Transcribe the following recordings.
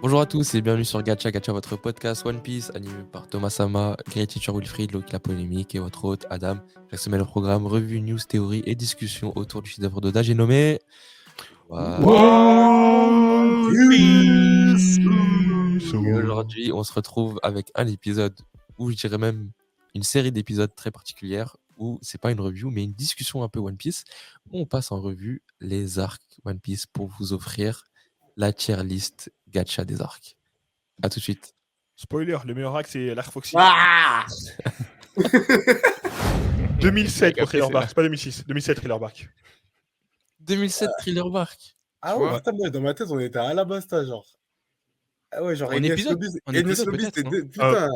Bonjour à tous et bienvenue sur Gacha Gacha, votre podcast One Piece animé par Thomas Sama, Great Teacher Wilfried, Loki la polémique et votre hôte Adam. Chaque semaine le programme revue, news, théorie et discussion autour du chef-d'œuvre d'Oda, j'ai nommé One Piece. Et aujourd'hui on se retrouve avec un épisode, ou je dirais même une série d'épisodes très particulière, où c'est pas une review mais une discussion un peu One Piece, où on passe en revue les arcs One Piece pour vous offrir la tier list Gacha des arcs. A tout de suite. Spoiler, le meilleur arc c'est l'arc Foxy. Ah 2007 pour Thriller Bark, c'est pas 2006. 2007 Thriller Bark. 2007 Thriller Bark. Ah ouais, putain, moi dans ma tête on était à Alabasta, genre. Ah ouais, genre En épisode, c'était. non Putain.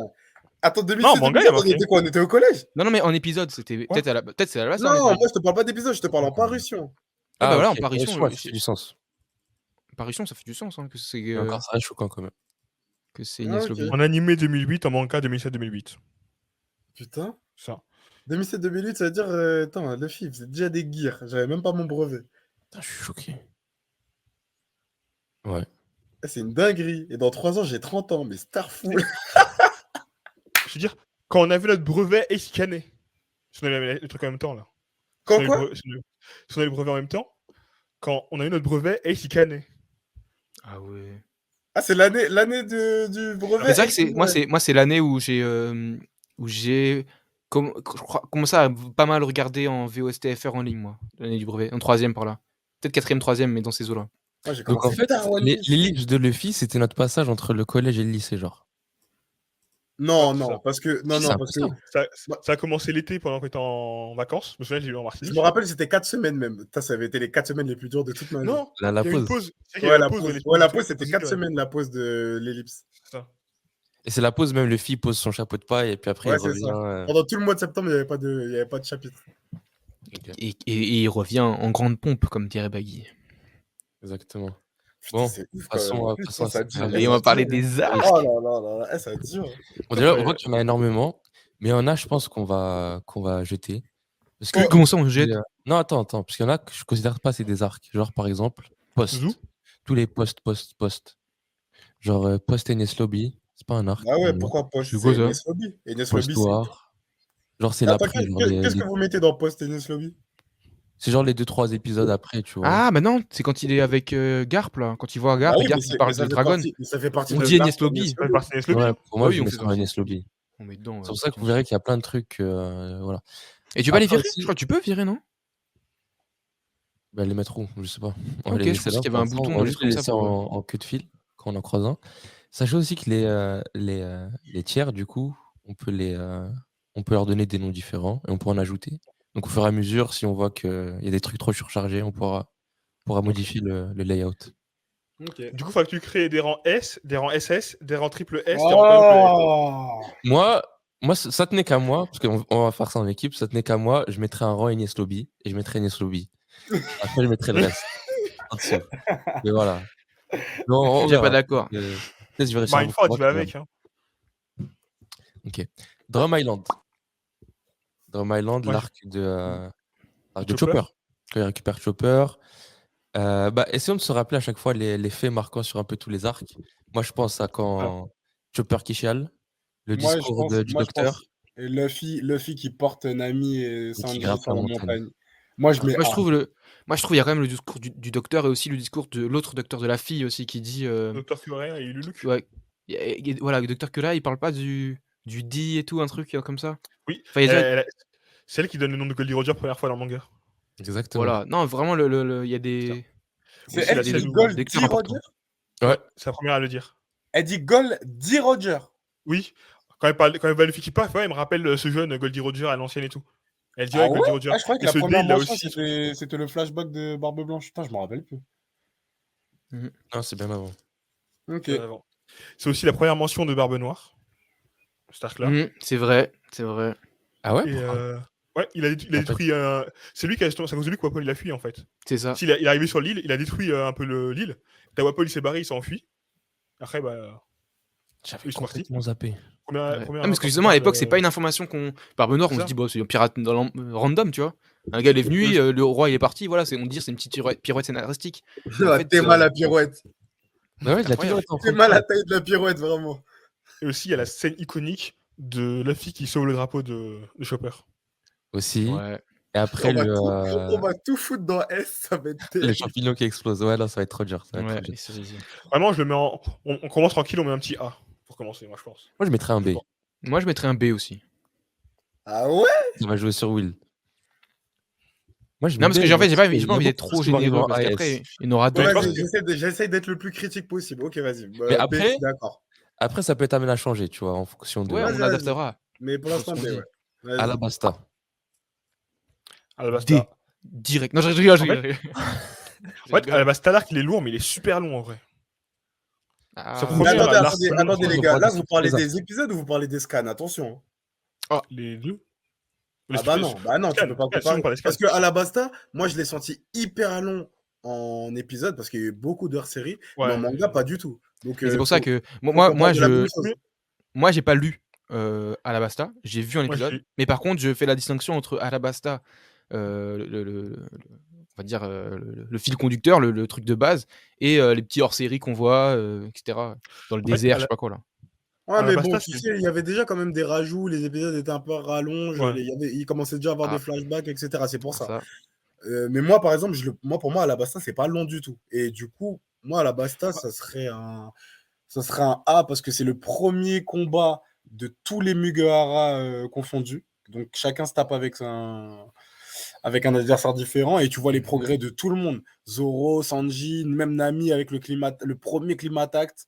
Attends, Non, 2006, manga, il y a 2007, on marqué. était quoi? On était au collège? Non, mais en épisode, c'était peut-être c'est à la base. Non, moi je te parle pas d'épisode, je te parle en parution. Ah bah voilà, ok. en parution, Ouais, ça fait du sens. Parution, ça fait du sens, hein, que c'est Mais encore, ça reste choquant quand même. que c'est Ah, Inès ok. Lobby. En animé 2008, en manga 2007-2008. Putain. Ça. 2007-2008, ça veut dire. Attends, le film, c'est déjà des gears. J'avais même pas mon brevet. Putain, je suis choqué. Ouais. Eh, c'est une dinguerie. Et dans 3 ans, j'ai 30 ans, mais Starful. Je veux dire, quand on avait notre brevet et scanné, si on avait les trucs en même temps là. Quand Si quoi? on avait le brevet en même temps, quand on a eu notre brevet et scanné. Ah ouais. Ah, c'est l'année du brevet. Mais c'est vrai que moi c'est l'année où j'ai commencé à pas mal regarder en VOSTFR en ligne, moi, l'année du brevet, en 3e par là. Peut-être 4e, 3e, mais dans ces eaux-là. Ah, j'ai Donc en commencé fait, tard, One Piece. l'ellipse de Luffy, c'était notre passage entre le collège et le lycée, genre. Non, Ah, c'est non, ça. parce que. Non, C'est non, un parce peu que. Ça a commencé l'été pendant qu'on était en vacances. Je me souviens, j'ai eu en Martinique. Je me rappelle, c'était 4 semaines même. Putain, ça avait été les 4 semaines les plus dures de toute ma vie. Non, La il y a eu une pause. pause. C'est vrai qu'il y a Ouais, eu la une pause, où les- ouais, la pause, c'était 4 semaines, la pause de l'ellipse. C'est ça. Et c'est la pause, même Luffy pose son chapeau de paille et puis après Ouais, il c'est revient. ça. Pendant tout le mois de septembre, il n'y avait pas de chapitre. Ok. Et il revient en grande pompe, comme dirait Baggy. Exactement. Putain, Bon, c'est ouf, passons quand même. à- Putain, passons à ça cette dure. année. Et on va parler des arcs. Oh là là là là, ça dure. Bon, déjà, on voit qu'il y en a énormément, mais il y en a, je pense, qu'on va jeter. Parce que, Comment ça on jette? Non, attends, parce qu'il y en a que je considère pas c'est des arcs. Genre, par exemple, Post. Zou. Tous les post. Genre, Post Enies Lobby, c'est pas un arc. Ah ouais, pour moi. pourquoi Post? C'est quoi, ça? Enes Lobby. Enes Post Lobby, c'est. War. Genre, c'est Attends, l'après. genre, qu'est-ce que vous mettez dans Post Enes Lobby? C'est genre les 2-3 épisodes après, tu vois. Ah bah non, c'est quand il est avec Garp là, quand il voit Garp Ah et oui, Garp mais il parle ça de fait Dragon. ça fait partie On de dit l'arc Enies Lobby. Enies Ça fait partie de Lobby. Ouais, pour moi, Ah oui, je on mets fait ça ça en aussi. Enies Lobby. On met dedans. C'est pour ça que vous verrez qu'il y a plein de trucs. Voilà. Et tu vas les Après virer? aussi- Je crois que tu peux virer, non? Bah, les mettre où? Je sais pas. On va Ok, les je laisser pensais là qu'il y pour avait un l'instant. bouton On dans va les juste les trucs comme ça laisser pour. en queue de fil quand on en croise un. Sachez aussi que les tiers, du coup, on peut leur donner des noms différents et on peut en ajouter. Donc au fur et à mesure, si on voit qu'il y a des trucs trop surchargés, on pourra modifier le layout. Ok. Du coup, il faut que tu crées des rangs S, des rangs SS, des rangs triple S, des rangs quadruple Oh Moi, ça tenait qu'à moi, parce qu'on va faire ça en équipe, ça tenait qu'à moi, je mettrais un rang Enies Lobby et je mettrais Enies Lobby. Après, je mettrais le reste en dessous. Mais voilà. Non, on J'ai pas verra. d'accord. Peut-être je vais S. réussir à vous Mindford, tu convaincre, vas mais avec. Hein. Ok. Drum Island. Drum Island, Ouais. l'arc de Chopper. Chopper. Quand il récupère Chopper. Essayons de se rappeler à chaque fois les faits marquants sur un peu tous les arcs. Moi, je pense à quand Chopper qui chiale, le Moi, je discours pense, du moi, je docteur. pense Luffy qui porte Nami et qui Sanji grimpe sur la la montagne. montagne. Moi, je mets Moi je A. trouve il y a quand même le discours du docteur et aussi le discours de l'autre docteur de la fille aussi qui dit Docteur Curien et Luluc. ouais, voilà, le docteur que là, il parle pas du D et tout, un truc comme ça. Oui. Enfin, il y a déjà- C'est elle qui donne le nom de Goldie Roger première fois dans le manga. Exactement. voilà, non, vraiment il y a des C'est aussi elle la qui scène dit où- Gold lecture D. importante. Roger. Ouais. C'est la première à le dire. Elle dit Gold D. Roger. Oui. Quand elle voit Luffy qui part, elle me rappelle ce jeune Goldie Roger à l'ancienne et tout. Elle dit Ah ouais, ouais Goldie Roger. Ah, je croyais que Et la ce dé, première il l'a mention, aussi. c'était le flashback de Barbe Blanche. Putain, je m'en rappelle plus. Non, c'est bien avant. Ok. Avant. C'est aussi la première mention de Barbe Noire. Cet arc-là. C'est vrai. Ah ouais? Et Pourquoi ouais, il a détruit. C'est lui qui a. C'est à cause de lui que Wapol il a fui en fait. C'est ça. Il est arrivé sur l'île, il a détruit un peu l'île. T'as Wapol, il s'est barré, il s'est enfui. Après, bah. J'avais Ils sont partis. complètement zappé. Ouais. Non, parce que justement à l'époque c'est pas une information qu'on Barbe Noire, on C'est se dit bon, c'est un pirate random, tu vois. Un gars il est venu, le roi il est parti, voilà, on dit c'est une petite pirouette scénaristique. En fait, T'es mal la pirouette. Bah ouais, il a toujours Incroyable. été en train C'est de mal la faire. taille de la pirouette, vraiment. Et aussi, il y a la scène iconique de Luffy qui sauve le drapeau de Chopper. Aussi. Ouais. Et après, On va tout foutre dans S, ça va être le terrible. champignon qui explose. Ouais, non, ça va être trop dur. Ça va être Ouais, trop dur. les cerisiers. Vraiment, je le mets en. On commence tranquille, on met un petit A pour commencer, moi, je pense. Moi, je mettrais un B. Moi, je mettrais un B aussi. Ah ouais? Ça va jouer sur Will. Moi, je Non, mets parce que B, en fait, parce j'ai pas qu'il y a envie d'être beaucoup de trop choses qui vont arriver généreux, en parce AS. qu'après, il y en aura Mais je pense d'autres. Vas-y, j'essaie d'être le plus critique possible. Ok, vas-y. Mais B, après- je suis d'accord. Après, ça peut être amené à changer, tu vois, en fonction de Ouais, Vas-y, on vas-y. adaptera. Mais pour Faut l'instant, ce B, qu'on dit. ouais. Vas-y. Alabasta. Alabasta. Direct. Non, je rigole, je En fait- rigole. En fait, Alabasta, l'arc, il est lourd, mais il est super long en vrai. Ah, Ça Mais premier, attendez, l'arc attendez, long, attendez, je les pense gars. qu'on Là, parle vous de parlez surprise. des épisodes ou vous parlez des scans? Attention. Les deux. Bah non, tu peux pas comparer. Parce que Alabasta, moi, je l'ai senti hyper long en épisode parce qu'il y a eu beaucoup d'heures séries, mais en manga, pas du tout. Donc, Mais c'est pour ça que faut moi, comprendre la même chose. moi, j'ai pas lu Alabasta. J'ai vu un Moi, épisode, j'ai- mais par contre, je fais la distinction entre Alabasta, on va dire le fil conducteur, le truc de base, et les petits hors-série qu'on voit, etc. Dans le fait, désert, je sais pas quoi là. Ouais, mais Alabasta, bon, tu sais, il y avait déjà quand même des rajouts, les épisodes étaient un peu rallonges, Ouais. il commençait déjà à avoir Ah. des flashbacks, etc. C'est pour ça. Ça. Mais moi, par exemple, pour moi, Alabasta, c'est pas long du tout. Et du coup, moi, Alabasta, ça serait un A parce que c'est le premier combat de tous les Mugiwara confondus. Donc, chacun se tape avec un adversaire différent et tu vois les progrès de tout le monde. Zoro, Sanji, même Nami avec le premier Climatact.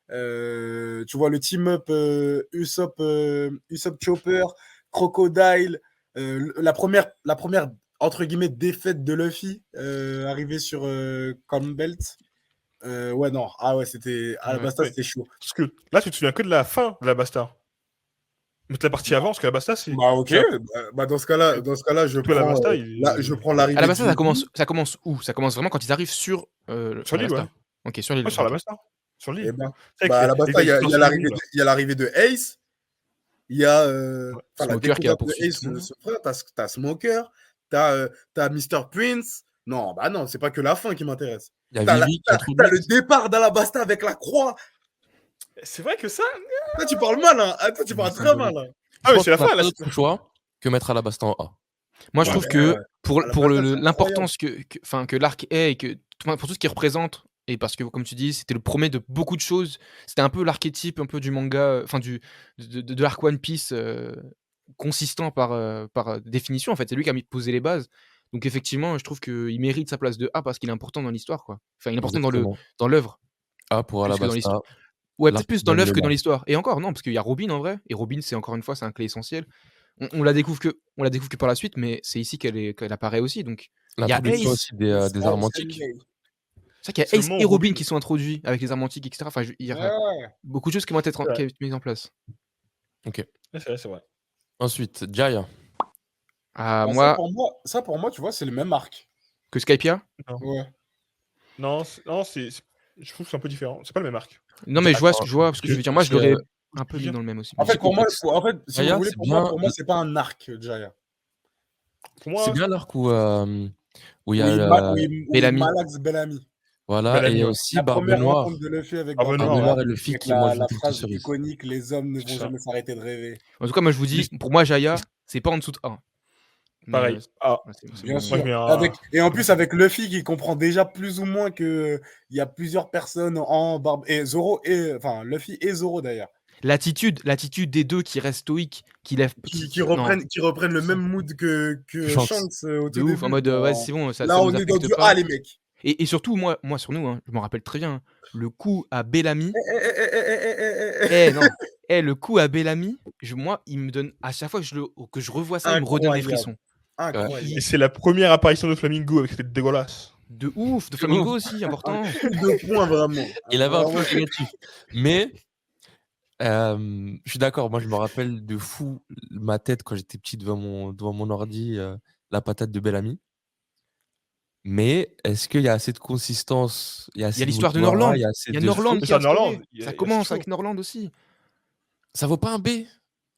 Tu vois le team-up Usopp Chopper, Crocodile, la première entre guillemets défaite de Luffy arrivée sur Belt. Ouais, non, ah ouais, c'était Alabasta, Ouais. c'était chaud. Parce que là, tu te souviens que de la fin de Alabasta. Mais la partie avant, parce que Alabasta, c'est. Bah ok, dans ce cas-là, je Tout Alabasta, prends l'arrivée. Alabasta, de ça commence où? Ça commence vraiment quand ils arrivent sur Sur l'île, Alabasta. ouais. Ok, sur l'île. Ouais, sur Alabasta. Sur l'île. Eh ben, C'est bah, avec Alabasta, il y a l'existence l'arrivée de l'île, il y a l'arrivée de Ace. Il y a la Smoker qui a découverte de poursuivi Ace, tout le monde. son frère. T'as Smoker, t'as Mr. Prince. Non, bah non, c'est pas que la fin qui m'intéresse. Il y a T'as Vivi qui t'as introduit. le départ d'Alabasta avec la croix. C'est vrai que ça. Toi, tu parles mal, hein. Toi, tu parles très mal. Hein. Ah, mais Je c'est la pense qu'on fin, a là. pas d'autre choix que mettre Alabasta en A. Moi, je Ouais, trouve mais, que pour Alabasta, c'est l'importance que l'arc est et que pour tout ce qu'il représente, et parce que comme tu dis, c'était le premier de beaucoup de choses. C'était un peu l'archétype un peu du manga, enfin de l'arc One Piece consistant par définition. En fait, c'est lui qui a posé les bases. Donc effectivement, je trouve qu'il mérite sa place de A parce qu'il est important dans l'histoire, quoi. Enfin, il est important Exactement. dans l'œuvre. A pour Plus que dans Alabasta. l'histoire. Ouais, peut-être L'arc plus qui dans donne l'œuvre le que dans là. l'histoire. Et encore, non, parce qu'il y a Robin en vrai. Et Robin, c'est encore une fois, c'est un clé essentiel. On la découvre que par la suite, mais c'est ici qu'elle apparaît aussi. Donc, il y a L'introduction Ace. aussi des armes antiques. C'est vrai qu'il y a C'est le Ace moment et où Robin Robin- qui sont introduits avec les armes antiques, etc. Enfin, il y a Ouais. beaucoup de choses qui vont être Ouais. qui vont être mises en place. Ok. C'est vrai. Ensuite, Jaya. Ah, Bah, moi, ça, pour moi, tu vois, c'est le même arc. que Skypia. Ouais. Non, je trouve que c'est un peu différent. C'est pas le même arc. Non, mais je vois ce D'accord. que je veux dire. Moi, je l'aurais un peu mis dans le même aussi. En fait, pour moi, complexe. si Jaya, vous voulez, c'est pour bien- moi, c'est pas un arc, Jaya. Pour moi, C'est bien l'arc où il y a Oui, Bellamy. Malax Bellamy. voilà, Bellamy, et ouais. aussi La Barbe première Noire. rencontre de Luffy avec Barbe Barbe Noire, Barbe Noire. Noire et le fille Avec qui mange la une tarte de phrase cerise. iconique, les hommes ne vont Ça. jamais s'arrêter de rêver. En tout cas, moi, je vous dis, pour moi, Jaya, c'est pas en dessous de 1. pareil. Ah, C'est Bien bon. sûr. Moi, je mets un- Et en plus, avec Luffy qui comprend déjà plus ou moins que il y a plusieurs personnes en Barbe. Et Zoro, enfin, Luffy et Zoro d'ailleurs. L'attitude des deux qui restent stoïques, qui lèvent. Qui reprennent le même mood que Shanks. Shanks au De tout ouf, début. en mode, ouais, c'est bon, ça Là, nous on est dans affecte du pas. A, les mecs. Et surtout, moi sur nous, hein, je me rappelle très bien, hein, le coup à Bellamy. Non. Le coup à Bellamy, moi, il me donne, à chaque fois que je revois ça, il me redonne des Incroyable. frissons. Incroyable. Et c'est la première apparition de Flamingo avec cette tête dégueulasse. De ouf, de Flamingo aussi, important. 2 points, vraiment. Il avait un Vraiment. point négatif. Mais je suis d'accord, moi je me rappelle de fou ma tête quand j'étais petit devant mon ordi, la patate de Bellamy. Mais est-ce qu'il y a assez de consistance? Il y a Il y a l'histoire de Norland. Il y a Norland qui Ça, a Norland, instauré. il y a- Ça il y a commence chaud. avec Norland aussi. Ça vaut pas un B?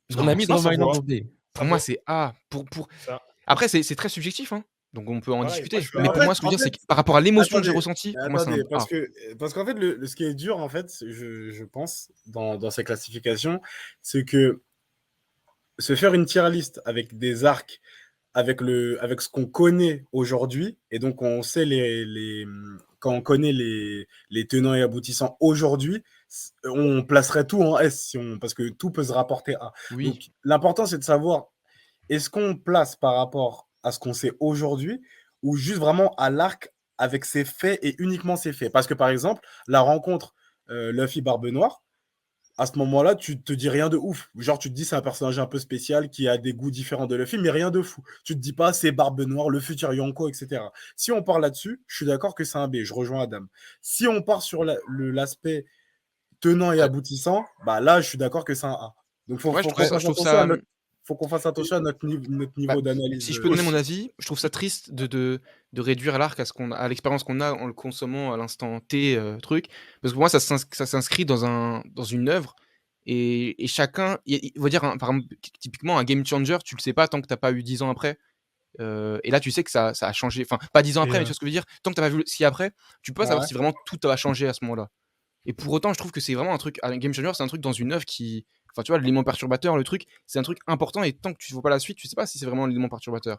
Parce qu'on Non, a mis ça, Drum ça Island vaut- en B. Pour moi, c'est A. Ça. Après, c'est très subjectif. Hein. Donc on peut en Pareil, moi, je discuter. suis Mais là. pour moi, ce que je veux dire, c'est que par rapport à l'émotion que j'ai Attendez, ressentie, pour moi, c'est un A. parce qu'en fait, ce qui est dur, en fait, je pense, dans ces classifications, c'est que se faire une tier list avec des arcs, avec ce qu'on connaît aujourd'hui, et donc on sait quand on connaît les tenants et aboutissants aujourd'hui, on placerait tout en S, parce que tout peut se rapporter à. Oui. Donc l'important, c'est de savoir, est-ce qu'on place par rapport à ce qu'on sait aujourd'hui, ou juste vraiment à l'arc avec ses faits et uniquement ses faits. Parce que par exemple, la rencontre Luffy Barbe Noire, à ce moment-là, tu te dis rien de ouf. Genre, tu te dis, c'est un personnage un peu spécial qui a des goûts différents de Luffy, mais rien de fou. Tu te dis pas, c'est Barbe Noire, le futur Yonko, etc. Si on part là-dessus, je suis d'accord que c'est un B. Je rejoins Adam. Si on part sur l'aspect tenant et Ouais. aboutissant, bah là, je suis d'accord que c'est un A. Donc, Ouais, je trouve ça. faut qu'on fasse attention à notre niveau d'analyse. Si je peux donner mon avis, je trouve ça triste de réduire l'arc à l'expérience qu'on a en le consommant à l'instant T, truc. Parce que pour moi, ça s'inscrit dans une œuvre et chacun, on va dire, par exemple, typiquement un game changer, tu le sais pas tant que t'as pas eu 10 ans après. Et là, tu sais que ça a changé. Enfin, pas 10 ans après, mais tu vois ce que je veux dire. Tant que t'as pas vu ce qu'il y a après, tu peux pas savoir si vraiment tout a changé à ce moment-là. Et pour autant, je trouve que c'est vraiment un truc. Un game changer, c'est un truc dans une œuvre qui. Enfin, tu vois, l'élément perturbateur, le truc, c'est un truc important. Et tant que tu ne vois pas la suite, tu sais pas si c'est vraiment l'élément perturbateur.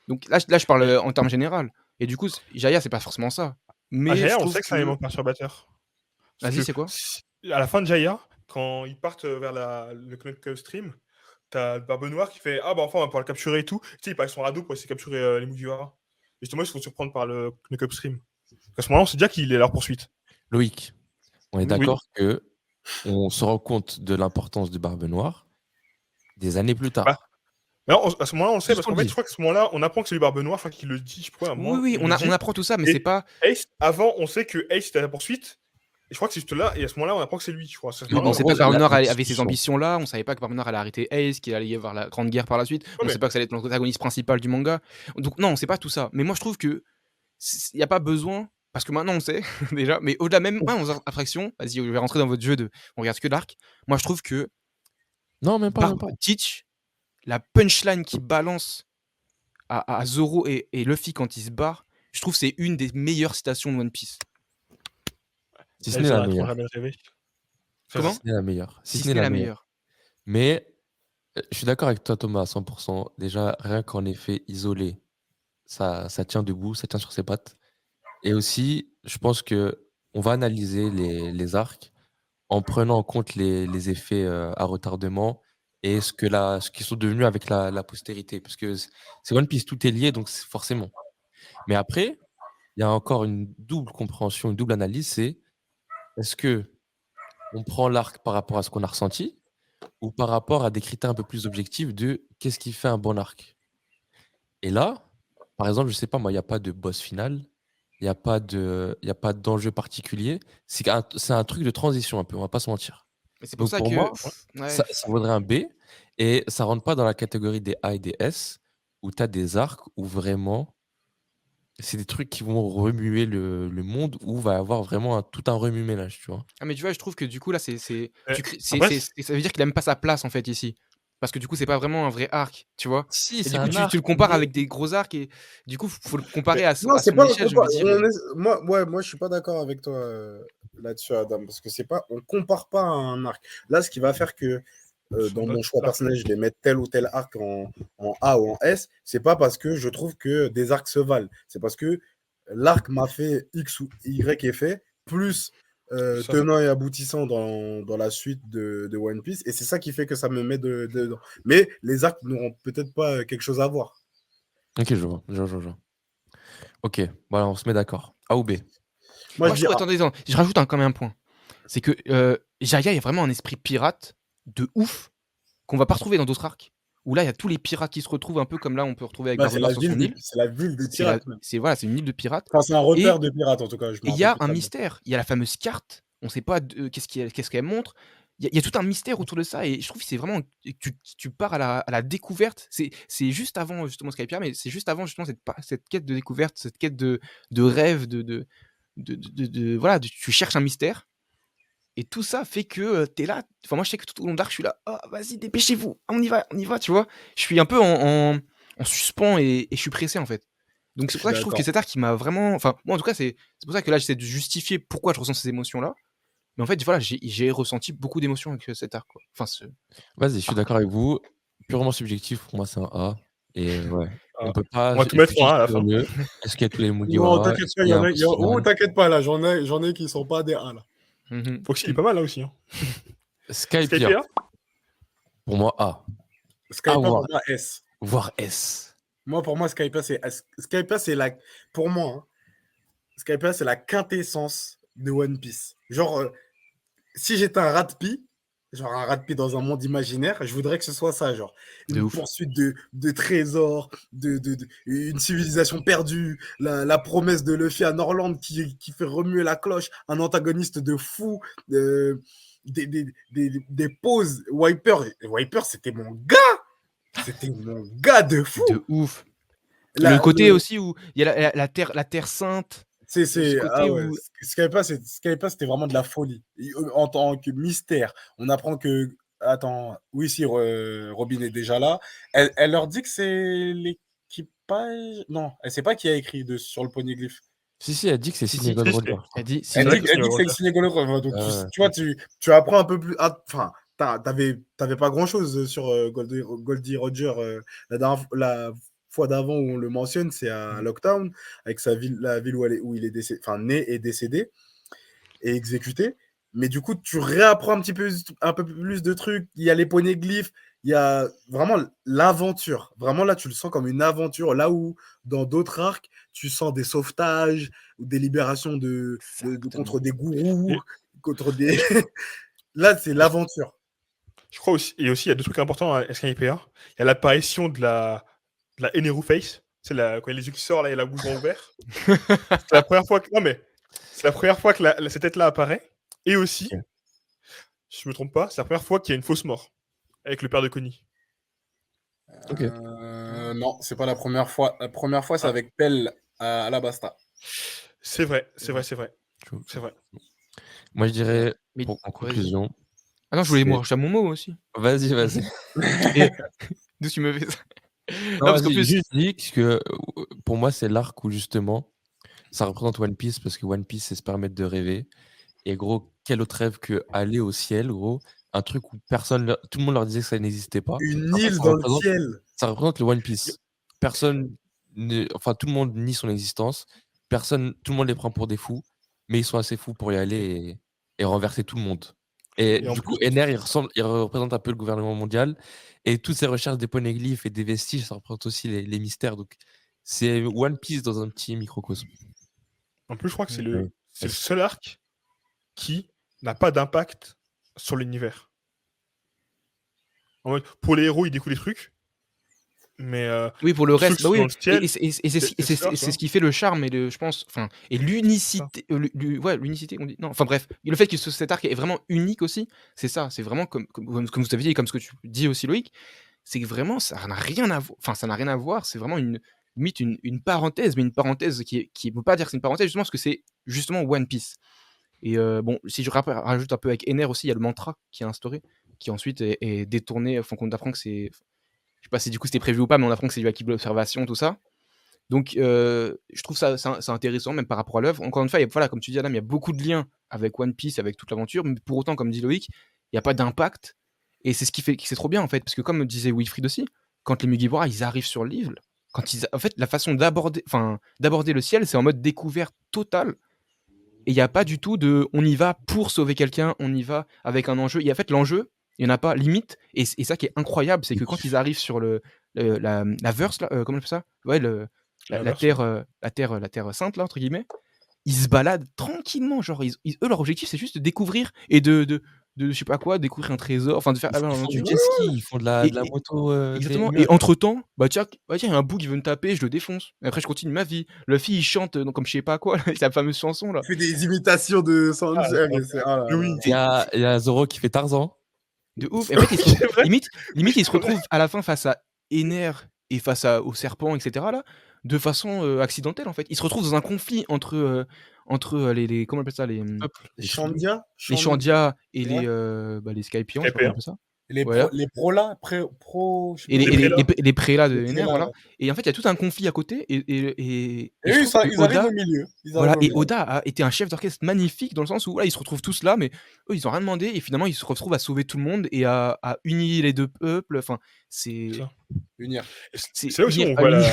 Donc là, je parle en termes général. Et du coup, Jaya, c'est pas forcément ça. Mais Jaya, je on trouve sait que c'est un élément perturbateur. Parce Vas-y, que c'est quoi à la fin de Jaya, quand ils partent vers le Knock Stream, t'as Barbe Noire qui fait ah bah enfin on va pouvoir le capturer et tout. Tu sais, il part avec son radeau pour essayer de capturer les Mugiwara. Justement, ils se font surprendre par le Knock Stream. À ce moment-là, on sait déjà qu'il est à leur poursuite. Loïc, on est Oui. d'accord que on se rend compte de l'importance de Barbe Noire des années plus tard. Bah, alors, à ce moment-là, on le sait, Juste parce on qu'en le fait, dit. je crois que à ce moment-là, on apprend que c'est lui Barbe Noire, je crois qu'il le dit, je crois, à un moment, Oui, il le dit. on apprend tout ça, mais Et c'est pas. Ace, avant, on sait que Ace était à la poursuite, et je crois que c'est juste là, et à ce moment-là, on apprend que c'est lui, je crois. Oui, En on sait gros, pas que Barbe Noire la avait ces discussion. ambitions-là, on savait pas que Barbe Noire allait arrêter Ace, qu'il allait y avoir la Grande Guerre par la suite, on mais- sait pas que ça allait être l'antagoniste principal du manga. Donc non, on sait pas tout ça. Mais moi je trouve que il n'y a pas besoin, parce que maintenant on sait déjà, mais au-delà même, en abstraction, vas-y, je vais rentrer dans votre jeu on regarde que l'arc. Moi je trouve que Non, même pas. Teach, la punchline qui balance à Zoro et Luffy quand il se barre, je trouve que c'est une des meilleures citations de One Piece. Si ce n'est la meilleure. Comment Si ce n'est la meilleure. Si ce n'est la meilleure. Mais je suis d'accord avec toi, Thomas, à 100%. Déjà, rien qu'en effet isolé, ça tient debout, ça tient sur ses pattes. Et aussi, je pense que on va analyser les arcs en prenant en compte les effets à retardement et ce qu'ils sont devenus avec la postérité. Parce que c'est One Piece, tout est lié, donc forcément. Mais après, il y a encore une double compréhension, une double analyse, c'est est-ce que on prend l'arc par rapport à ce qu'on a ressenti ou par rapport à des critères un peu plus objectifs de qu'est-ce qui fait un bon arc. Et là, par exemple, je sais pas, moi, il n'y a pas de boss final, il n'y a pas d'enjeu particulier. C'est un truc de transition un peu, on va pas se mentir. Mais c'est pour Donc ça pour que. moi, Ouais. ça vaudrait un B et ça rentre pas dans la catégorie des A et des S où tu as des arcs où vraiment c'est des trucs qui vont remuer le monde où va y avoir vraiment tout un remue-ménage, tu vois. Ah mais tu vois, je trouve que du coup là, ça après, veut dire qu'il a même pas sa place en fait ici. Parce que du coup, c'est pas vraiment un vrai arc, tu vois. Si, Et c'est du coup, un tu arc, le compares mais avec des gros arcs et du coup, faut le comparer Non, à c'est son pas. échelle, je veux dire. Moi, je suis pas d'accord avec toi là-dessus, Adam, parce que c'est pas. On compare pas à un arc. Là, ce qui va faire que dans mon choix personnel, je vais mettre tel ou tel arc en A ou en S, c'est pas parce que je trouve que des arcs se valent. C'est parce que l'arc m'a fait X ou Y effet, plus tenant et aboutissant dans la suite de One Piece, et c'est ça qui fait que ça me met dedans. Mais les arcs n'auront peut-être pas quelque chose à voir. Ok, je vois. Ok, voilà, on se met d'accord. A ou B? Moi, Moi, je je dis trouve, attendez, je rajoute quand même un point. C'est que Jiraiya est vraiment un esprit pirate de ouf qu'on va pas retrouver dans d'autres arcs. Où là, il y a tous les pirates qui se retrouvent un peu comme là, on peut retrouver avec c'est Barbe Noire sur son île. c'est la ville des pirates. Même. C'est une île de pirates. Enfin, c'est un repère de pirates, en tout cas. Et il y a un mystère. Il y a la fameuse carte. On ne sait pas qu'est-ce qu'elle montre. Il y a tout un mystère autour de ça. Et je trouve que c'est vraiment. Tu pars à la découverte. C'est juste avant, justement, Skypiea, mais c'est juste avant, justement, cette quête de découverte, cette quête de rêve, voilà, tu cherches un mystère. Et tout ça fait que t'es là. Enfin, moi, je sais que tout au long d'arc, je suis là. Oh, vas-y, dépêchez-vous. On y va, tu vois. Je suis un peu en suspens et je suis pressé, en fait. Donc c'est Je pour suis ça que je trouve que d'accord. cet arc, il m'a vraiment. Enfin, moi en tout cas, c'est pour ça que là, j'essaie de justifier pourquoi je ressens ces émotions-là. Mais en fait, voilà, j'ai ressenti beaucoup d'émotions avec cet arc, quoi. Enfin, ce Vas-y, je suis arc. d'accord avec vous. Purement subjectif, pour moi, c'est un A. Et ouais, Ah, on peut pas on va tout mettre en 1 à la fin. justifier mieux. Est-ce qu'il y a tous les Non, Mugiwara? t'inquiète Est-ce pas, qu'il il y y a en un a. boss Oh, final? t'inquiète pas, là, j'en ai qui sont pas des A, là. Mhm. Foxy, il est pas mal là aussi. Hein. Skypiea, Skypiea pour moi, A. A, Skypa, pour voire, moi, S. voire S. Moi, pour moi, Skypa, c'est S. Skypa, c'est la. Pour moi, hein, Skypa, c'est la quintessence de One Piece. Genre, si j'étais un rat de pie, genre un rat de pie dans un monde imaginaire, je voudrais que ce soit ça, genre De une ouf. poursuite de trésors, une civilisation perdue, la promesse de Luffy à Norland qui fait remuer la cloche, un antagoniste de fou, des pauses. Wiper, c'était mon gars de fou. De ouf. La- Le côté le- aussi où il y a la terre sainte. Ce côté où. Skypa, c'était vraiment de la folie. En tant que mystère, on apprend que. Attends, oui, si Robin est déjà là. Elle leur dit que c'est l'équipage. Non, elle sait pas qui a écrit sur le poneglyphe. Si, elle dit que c'est Si, signé si. Gold Si, Roger. Elle dit. Elle vrai dit, que c'est elle dit que c'est Roger. signé Gold. Donc, Ah ouais. tu vois, tu apprends un peu plus. Enfin, t'avais pas grand chose sur Goldie Roger. La fois d'avant où on le mentionne, c'est à Lockdown, avec la ville où il est décédé, enfin, né et décédé et exécuté. Mais du coup, tu réapprends un peu plus de trucs. Il y a les poneglyphes, il y a vraiment l'aventure. Vraiment, là, tu le sens comme une aventure. Là où, dans d'autres arcs, tu sens des sauvetages ou des libérations contre des gourous, Et- contre des. Là, c'est l'aventure. Je crois aussi, et aussi, il y a deux trucs importants à Skypiea. Il y a l'apparition de la Eneru Face. C'est quand il y a les yeux qui sortent, là, il y a la bouche grande ouverte. C'est la première fois que. Non, mais c'est la première fois que cette tête-là apparaît. Et aussi, Ok. si je me trompe pas, c'est la première fois qu'il y a une fausse mort avec le père de Connie. Ok. Non, c'est pas la première fois. La première fois, c'est Ah. avec Pell à Alabasta. C'est vrai. Je- Moi, je dirais, Mais- en vas-y. conclusion. Ah non, je voulais c'est- moi rajouter mon mot aussi. Vas-y. Et d'où tu me fais ça? Non, parce qu'en vas-y, plus- juste dis que pour moi, c'est l'arc où justement ça représente One Piece parce que One Piece, c'est se permettre de rêver. Et gros, quel autre rêve que aller au ciel, gros. Un truc où tout le monde leur disait que ça n'existait pas. Une En fait, île ça dans le représente- ciel. Ça représente le One Piece. Enfin, tout le monde nie son existence. Tout le monde les prend pour des fous, mais ils sont assez fous pour y aller et renverser tout le monde. Et Et en du coup, plus- Ener, il représente un peu le gouvernement mondial. Et toutes ces recherches des poneglyphes et des vestiges, ça représente aussi les mystères. Donc, c'est One Piece dans un petit microcosme. En plus, je crois que c'est Oui. le seul arc qui n'a pas d'impact sur l'univers. En mode, pour les héros, ils découvrent des trucs. Mais Oui, pour le Ceux qui reste, bah sont oui. dans le ciel, Et c'est c'est ça, tu ce vois. qui fait le charme et je pense, enfin, et l'unicité, ouais, l'unicité, on dit, non, enfin bref, le fait que cet arc est vraiment unique aussi, c'est ça, c'est vraiment comme vous avez dit et comme ce que tu dis aussi, Loïc, c'est que vraiment, ça n'a rien à voir, enfin, ça n'a rien à voir, c'est vraiment limite une parenthèse, mais une parenthèse qui ne veut pas dire que c'est une parenthèse, justement, parce que c'est justement One Piece. Et bon, si je rajoute un peu avec Ener aussi, il y a le mantra qui est instauré, qui ensuite est détourné, enfin, qu'on apprend que c'est. Je sais pas si du coup c'était prévu ou pas, mais on apprend que c'est du acquis de l'observation, tout ça. Donc, je trouve ça c'est intéressant, même par rapport à l'œuvre. Encore une fois, voilà, comme tu dis, Adam, il y a beaucoup de liens avec One Piece, avec toute l'aventure, mais pour autant, comme dit Loïc, il n'y a pas d'impact. Et c'est ce qui fait que c'est trop bien, en fait, parce que comme disait Wilfried aussi, quand les Mugiwara, ils arrivent sur l'île, en fait, la façon d'aborder le ciel, c'est en mode découverte totale. Et il n'y a pas du tout de on y va pour sauver quelqu'un, on y va avec un enjeu. Et en fait, l'enjeu, il n'y en a pas limite. Et ça qui est incroyable, c'est que quand ils arrivent sur la verse, là, comment on appelle ça? Ouais, La la terre sainte, là, entre guillemets, ils se baladent tranquillement. Genre, eux, leur objectif, c'est juste de découvrir et de je sais pas quoi, découvrir un trésor, enfin de faire Ils font aventure. du jet ski, ils font de la moto. Exactement. VME. Et entre-temps, tiens, il y a un bout qui veut me taper, je le défonce. Et après, je continue ma vie. Luffy, il chante comme je sais pas quoi, c'est la fameuse chanson, là. Il fait des imitations de Sanji. oui. Il y a Zoro qui fait Tarzan. De ouf. Et en fait, C'est vrai. limite, il se retrouve à la fin face à Ener et face au serpent, etc. là, de façon accidentelle, en fait. Il se retrouve dans un conflit entre les comment on appelle ça, les Shandia Shandia et Ouais. les Skypians, je sais pas comment on appelle ça. Voilà. Les prolas, pro, je sais Et pas les, Les comment. et les, prélats. les prélats de Les NR, prélas, voilà. ouais. Et en fait, il y a tout un conflit à côté. Et Et je eux, trouve que ils arrivent Oda, au milieu. Ils arrivent voilà, au et milieu. Oda a été un chef d'orchestre magnifique dans le sens où là, ils se retrouvent tous là, mais eux, ils ont rien demandé. Et finalement, ils se retrouvent à sauver tout le monde et à unir les deux peuples. Enfin, C'est c'est ça. Unir. Et c'est c'est c'est là aussi où unir, on pas voit unir.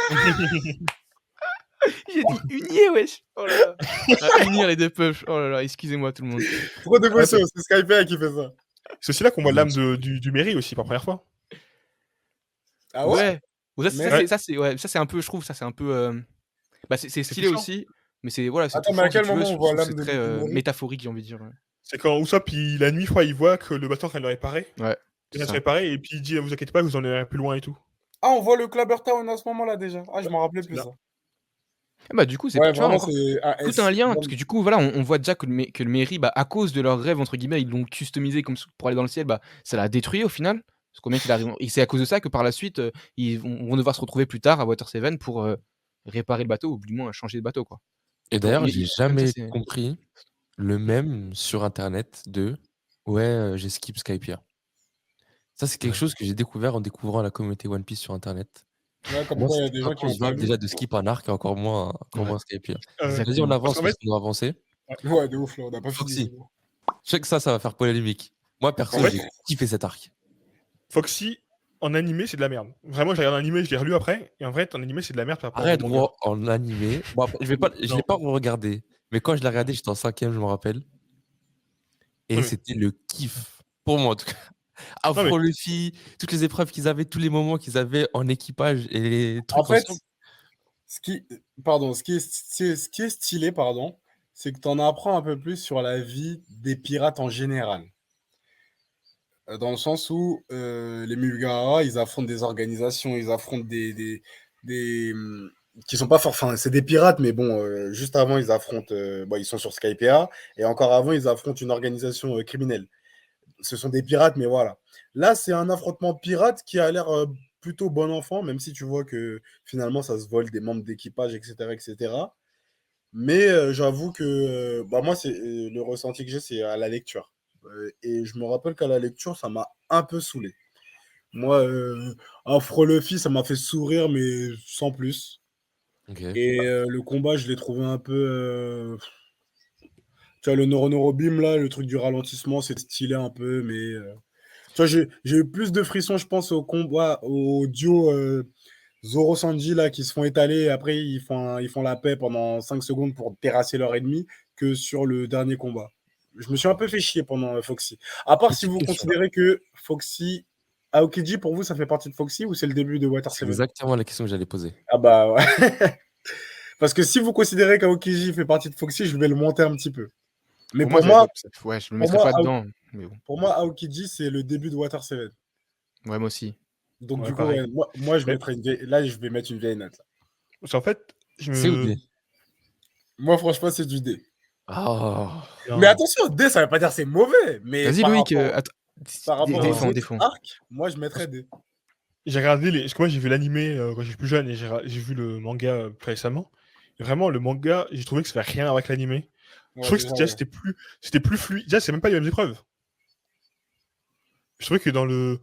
la. J'ai dit unir, wesh. Oh là là. Unir les deux peuples. Oh là là, excusez-moi tout le monde. Trop Ouais, d'émotion, c'est Skype qui fait ça. c'est aussi là qu'on voit l'âme Merci. du Mairie aussi, pour la première fois. Ah ouais? Ouais. Bon, Mais Ouais, ça c'est un peu, je trouve, ça c'est un peu. Bah, c'est c'est stylé touchant. aussi, mais c'est voilà, c'est attends, mais à touchant si quel tu veux. moment on Je voit trouve que c'est l'âme très du Mori? métaphorique, j'ai envie de dire. Ouais. C'est quand Usopp, la nuit, je crois, il voit que le bateau est en train de le réparer. Ouais, Il c'est vient de se ça. réparer et puis il dit vous inquiétez pas, vous en irez plus loin et tout. Ah, on voit le Clubber Town à ce moment-là déjà. Ah, je Ouais, m'en rappelais c'est plus là. ça. Ah bah, du coup, Ouais, tu vois vraiment, encore c'est un tout S. un lien parce que du coup, voilà, on voit déjà que le Mairie, bah, à cause de leur rêve entre guillemets, ils l'ont customisé comme pour aller dans le ciel, bah, ça l'a détruit au final. Parce qu'on bien qu'il arrive et c'est à cause de ça que par la suite, ils vont devoir se retrouver plus tard à Water 7 pour, réparer le bateau ou du moins changer de bateau, quoi. Et Donc d'ailleurs, j'ai même ça, jamais c'est compris le mème sur internet de ouais, j'ai skip Skypiea. Ça, c'est quelque Ouais. chose que j'ai découvert en découvrant la communauté One Piece sur internet. Ouais, Pour comme moi, quoi il y a c'était des gens qui ont pas inconcevable lu. déjà de skip un arc et encore ouais, moins Skypiea. Vas-y, on exactement. Parce avance qu'en parce fait, qu'on doit avancer. ouais. Ouais, de ouf, là, on n'a pas fini. Foxy, je sais que ça va faire polémique. Moi, En perso, fait, j'ai kiffé cet arc. Foxy, en animé, c'est de la merde. Vraiment, j'ai regardé en animé, je l'ai relu après, et en vrai, en animé, c'est de la merde par rapport au Arrête, manga. gros, en animé. Bon, après, je l'ai Non, pas regardé, mais quand je l'ai non, regardé, j'étais en 5e, je me rappelle. Et non, mais, c'était le kiff. Pour moi, en tout cas. non, mais Afro Luffy, toutes les épreuves qu'ils avaient, tous les moments qu'ils avaient en équipage et les En trucs fait, ensemble. ce qui est stylé, pardon, c'est que tu en apprends un peu plus sur la vie des pirates en général. Dans le sens où les Mugiwara, ils affrontent des organisations, ils affrontent des qui sont pas forts. Enfin, c'est des pirates, mais bon, juste avant, ils affrontent. Bon, ils sont sur Skypiea, et encore avant, ils affrontent une organisation criminelle. Ce sont des pirates, mais voilà. Là, c'est un affrontement pirate qui a l'air plutôt bon enfant, même si tu vois que finalement, ça se vole des membres d'équipage, etc., etc. Mais j'avoue que bah, moi, c'est le ressenti que j'ai, c'est à la lecture. Et je me rappelle qu'à la lecture, ça m'a un peu saoulé. Moi, Afro Luffy, ça m'a fait sourire, mais sans plus. Ok. Et le combat, je l'ai trouvé un peu. Tu vois, le Noro Beam, là, le truc du ralentissement, c'est stylé un peu, mais. Tu vois, j'ai eu plus de frissons, je pense, au combat, au duo Zoro Sanji, là, qui se font étaler, et après, ils font la paix pendant 5 secondes pour terrasser leur ennemi, que sur le dernier combat. Je me suis un peu fait chier pendant Foxy. À part si Petite vous question. considérez que Foxy. Aokiji, pour vous, ça fait partie de Foxy ou c'est le début de Water C'est 7? exactement la question que j'allais poser. Ah bah ouais. Parce que si vous considérez qu'Aokiji fait partie de Foxy, je vais le monter un petit peu. Mais Pour moi, ouais, je me mettrais pas dedans, mais bon. pour moi, Aokiji, c'est le début de Water 7. Ouais, moi aussi. Donc, ouais, du coup, pareil. ouais, moi je Mais, mettrais là, je vais mettre une vieille note. Là. parce qu'en fait, je C'est ou me. D? Moi, franchement, c'est du D. Ah. Mais Non, attention, D, ça veut pas dire que c'est mauvais. Mais Vas-y Loïc, par rapport aux non. défends, autres défends. arcs, moi, je mettrais D. J'ai regardé les. Parce que moi, j'ai vu l'animé quand j'étais plus jeune et j'ai vu le manga plus récemment. Et vraiment, le manga, j'ai trouvé que ça n'avait rien à voir avec l'animé. Je Ouais, trouvais que déjà, déjà, ouais. c'était plus fluide. Déjà, c'est même pas les mêmes épreuves. Je trouvais que dans le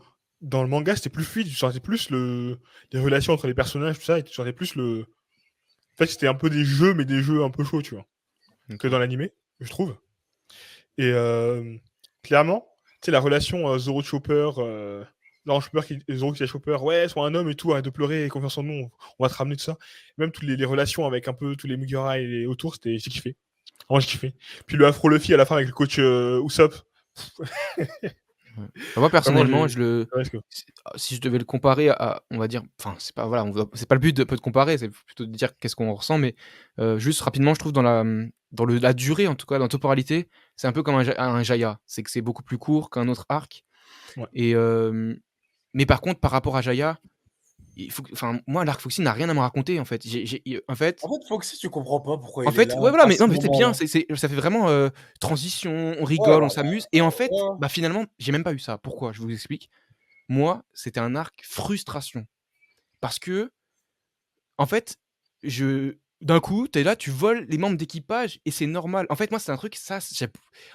manga, c'était plus fluide. Tu sentais plus les relations entre les personnages, tout ça. Et tu sentais plus le. En fait, c'était un peu des jeux, mais des jeux un peu chauds, tu vois. Ok. Que dans l'animé, je trouve. Et clairement, tu sais, la relation Zoro-Chopper. Non, Zoro qui dit à Chopper, ouais, sois un homme et tout, arrête de pleurer, et confiance en nous, on va te ramener tout ça. Même toutes les relations avec un peu tous les Mugiwara et les autour, j'ai kiffé. Vraiment, j'ai kiffé. Puis le Afro Luffy à la fin avec le coach Usopp. Ouais. Moi personnellement, Ouais, c'est que- si je devais le comparer à, on va dire, enfin c'est pas voilà, c'est pas le but de comparer, c'est plutôt de dire qu'est-ce qu'on ressent, mais juste rapidement, je trouve la durée en tout cas, dans la temporalité, c'est un peu comme un Jaya, c'est que c'est beaucoup plus court qu'un autre arc. Ouais. Et mais par contre, par rapport à Jaya, moi l'arc Foxy n'a rien à me raconter en fait. En fait, En fait, Foxy, tu comprends pas pourquoi il est là ouais, voilà, à mais ce non, mais c'est bien, moment-là. ça fait vraiment transition, on Ouais, rigole, on s'amuse. Et en fait, ouais. bah finalement, j'ai même pas eu ça. Pourquoi? Je vous explique. Moi, c'était un arc frustration. Parce que, en fait, je d'un coup, tu es là, tu voles les membres d'équipage et c'est normal. En fait, moi, c'est un truc,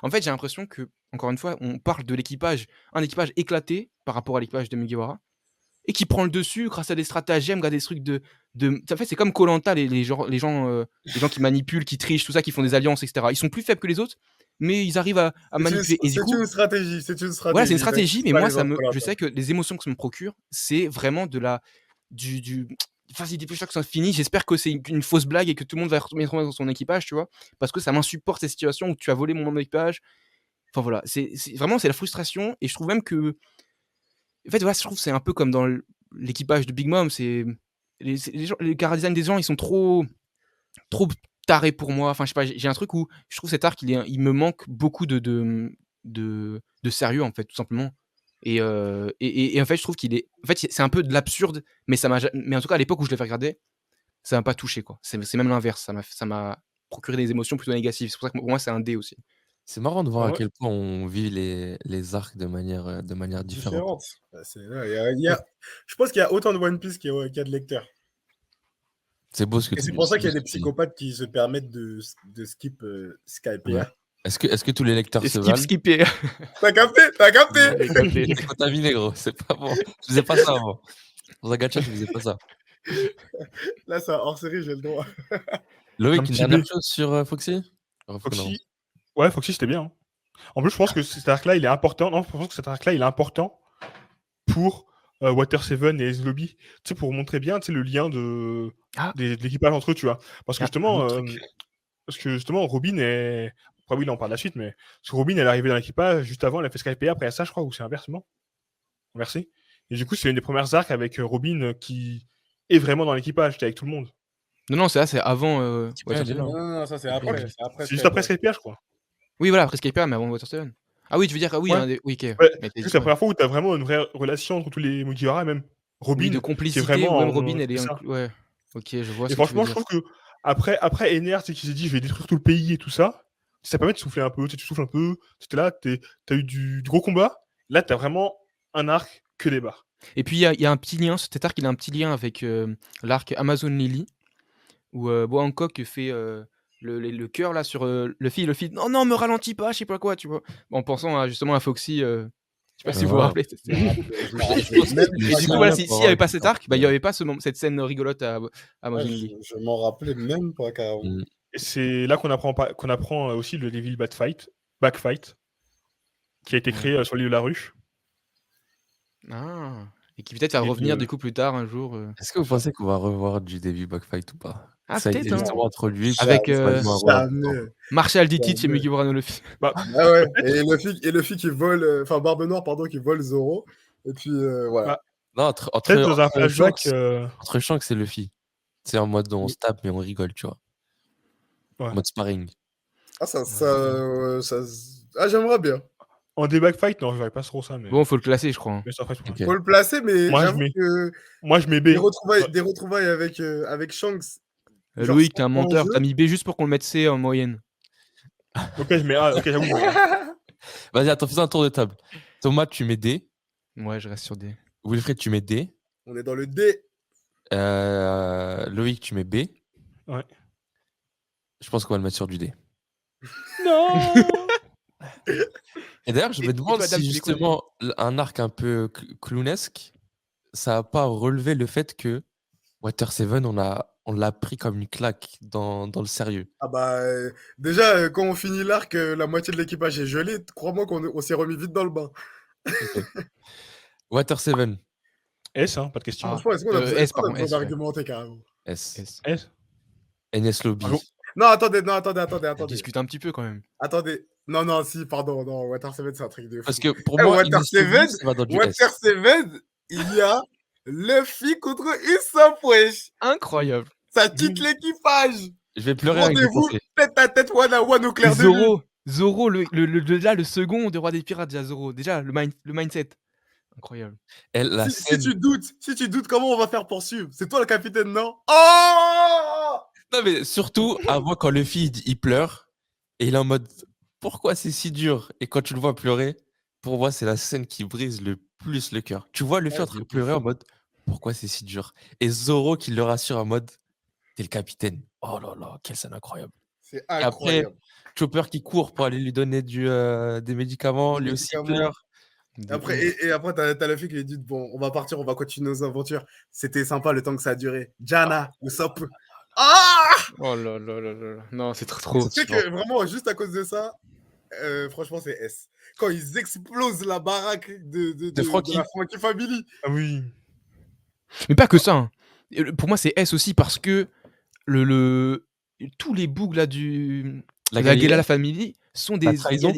en fait, j'ai l'impression que, encore une fois, on parle de l'équipage, un équipage éclaté par rapport à l'équipage de Mugiwara et qui prend le dessus grâce à des stratagèmes, grâce à des trucs En fait, c'est comme koh les gens qui manipulent, qui trichent, tout ça, qui font des alliances, etc. Ils sont plus faibles que les autres, mais ils arrivent à manipuler. Et du coup, C'est une voilà, c'est une stratégie. stratégie, mais Pas moi, les autres je là. sais que les émotions que ça me procure, c'est vraiment vas-y, dépêche-toi que ça finisse. J'espère que c'est une fausse blague et que tout le monde va remettre dans son équipage, tu vois. Parce que ça m'insupporte ces situations où tu as volé mon membre d'équipage. Enfin voilà, vraiment, c'est la frustration. Et je trouve même que. En fait, voilà, je trouve que c'est un peu comme dans l'équipage de Big Mom. Les chara design des gens, ils sont trop tarés pour moi. Enfin, je sais pas, j'ai un truc où je trouve cet arc, il me manque beaucoup de sérieux, en fait, tout simplement. Et en fait, je trouve qu'il est. En fait, c'est un peu de l'absurde, mais mais en tout cas, à l'époque où je l'ai fait regarder, ça m'a pas touché, quoi. C'est même l'inverse. Ça m'a procuré des émotions plutôt négatives. C'est pour ça que pour moi, c'est un D aussi. C'est marrant de voir Ah à ouais. quel point on vit les arcs de manière différente. Différente. Je pense qu'il y a autant de One Piece qu'il y a de lecteurs. C'est beau ce que Et tu c'est dis. pour ça qu'il y a c'est beau des ce que tu dis. psychopathes qui se permettent de skip Skype. Ouais. Est-ce que tous les lecteurs Et se valent? skipper. T'as capté? T'as capté? J'ai capté. Écoute ta vie, négro, c'est pas bon. Je faisais pas ça avant. Dans un gacha, je faisais pas ça. Là, c'est hors série, j'ai le droit. Loïc, Un une petit dernière B. chose sur Foxy? Foxy. Ouais, Foxy, c'était bien. Hein. En plus, je pense que cet arc-là, il est important. Non, je pense que cet arc-là, il est important pour Water 7 et Ace Lobby. Tu sais, pour montrer bien, tu sais, le lien de l'équipage entre eux, tu vois. Parce que justement, Robin est. Après, oui, là, on parle de la suite, mais. Parce que Robin, elle est arrivée dans l'équipage juste avant, elle a fait Skype après ça, je crois, ou c'est inversement. Inversé. Et du coup, c'est une des premières arcs avec Robin qui est vraiment dans l'équipage, avec tout le monde. Non, c'est avant Water 7. Non, ça, c'est après. C'est juste après Skype, je crois. Oui, voilà, après Skyper, mais avant Water 7. Ah oui, tu veux dire, oui, Ouais. oui, ok. Ouais, Mais c'est juste la première fois où tu as vraiment une vraie relation entre tous les Mugiwara, et même Robin, oui, de qui est complicité, vraiment où même Robin, elle est. c'est ça. Ouais, ok, je vois Et ce que tu veux franchement, je dire. trouve que après Ener, tu sais, qui s'est dit je vais détruire tout le pays et tout ça, ça permet de souffler un peu. Tu sais, tu souffles un peu, tu es là, t'as eu du gros combat. Là, t'as vraiment un arc que des barres. Et puis, il y a un petit lien, cet arc, il a un petit lien avec l'arc Amazon Lily, où Boa Hancock fait le cœur là sur le fil. Non, me ralentis pas, je sais pas quoi, tu vois. En pensant justement à Foxy. Je sais pas si vous vous Ouais. rappelez. Je m'en rappelle Je pense que même c'est le Et du seul coup, voilà, lien s'il pour n'y avait avoir pas une cet sorte arc, il n'y avait pas cette scène rigolote à Amazon Ouais, Lily. je m'en rappelais même pas, carrément. Mm. Et c'est là qu'on apprend aussi le Devil Backfight, qui a été créé sur l'île de la Ruche. Ah. Et qui peut-être va Et revenir de- du coup plus tard un jour. Est-ce que vous pensez qu'on va revoir du Davy Backfight ou pas? Ah, Ça a été peut-être, hein. justement introduit. Avec, ça va jouer un rôle important. Jamais. Marshall Dittit chez Ouais. Mugiwara no Luffy. Bah, Ah ouais. Et le fille qui vole, enfin Barbe Noire, pardon, qui vole Zoro. Et puis voilà. Bah, Non, entre peut-être dans un flashback. Shanks et Luffy. C'est en mode on se tape mais on rigole, tu vois. Ouais. En mode sparring. Ah, ah, j'aimerais bien. En backfight, non, je verrais pas trop ça. Mais... Bon, faut le classer, je crois. hein. Mais ça ferait Ok. Faut le placer, mais Moi, j'avoue que je mets B. des retrouvailles avec Shanks. Genre, Loïc, t'es un sans menteur. enjeu. T'as mis B juste pour qu'on le mette C en moyenne. Ok, je mets A. Ok, j'avoue. Vas-y, attends, fais un tour de table. Thomas, tu mets D. Ouais, je reste sur D. Wilfred, tu mets D. On est dans le D. Loïc, tu mets B. Ouais. Je pense qu'on va le mettre sur du D. Non. Et d'ailleurs, je me Et demande toi, Adam, si tu mets quoi, justement un arc un peu clownesque, ça n'a pas relevé le fait que Water 7, on l'a pris comme une claque dans le sérieux. Ah bah, déjà, quand on finit l'arc, la moitié de l'équipage est gelé. Crois-moi qu'on s'est remis vite dans le bain. Ok. Water 7, S, hein, pas de question. Ah. Franchement, est-ce qu'on a besoin, S, pardon, besoin S, ouais. d'argumenter carrément? S. S. S. NS Lobby. Bonjour. Non, attendez. On discute un petit peu quand même. Attendez. Non, si, pardon. Non, Water 7, c'est un truc de fou. Parce que pour Eh, moi, Water NS Lobby, 7, ça va dans du Water S. 7, il y a Luffy contre Usopp, wesh. Incroyable. Ça quitte l'équipage. Je vais pleurer avec des Rendez-vous pensées. tête à tête, one à one au clair de lune. Zoro, le second des rois des pirates, déjà Zoro. Déjà, le mindset. Incroyable. La Si scène... tu doutes, comment on va faire pour suivre? C'est toi le capitaine, non? Oh! Non, mais surtout, avant, quand Luffy, il pleure, et il est en mode « Pourquoi c'est si dur ?» Et quand tu le vois pleurer, pour moi, c'est la scène qui brise le plus le cœur. Tu vois Luffy en train de pleurer en mode « Pourquoi c'est si dur ?» Et Zoro qui le rassure en mode t'es le capitaine. Oh là là, quelle scène incroyable. C'est Et après, incroyable. Chopper qui court pour aller lui donner des médicaments, Des lui aussi il médicaments. pleure. De Après, ouf. et après, t'as la fille qui lui dit bon, on va partir, on va continuer nos aventures. C'était sympa le temps que ça a duré. Jana, what's up? Ah! Oh là là là là là. Non, c'est trop C'est trop. Tu sais chiant. que vraiment, juste à cause de ça, franchement, c'est S. Quand ils explosent la baraque De Frankie. de la Frankie Family. Ah oui. Mais pas que ça. Hein. Pour moi, c'est S aussi parce que tous les bougs là de la Guerrilla Family sont La des. trahison.